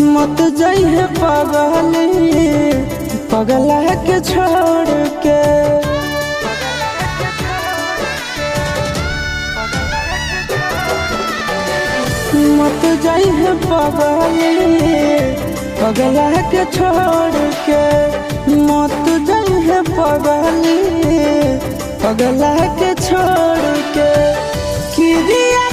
मत जाइए पगली पगला के छोड़ के। मत जाइए पगली पगला के छोड़ के। मत जाइए पगली पगला के छोड़ के। किरिया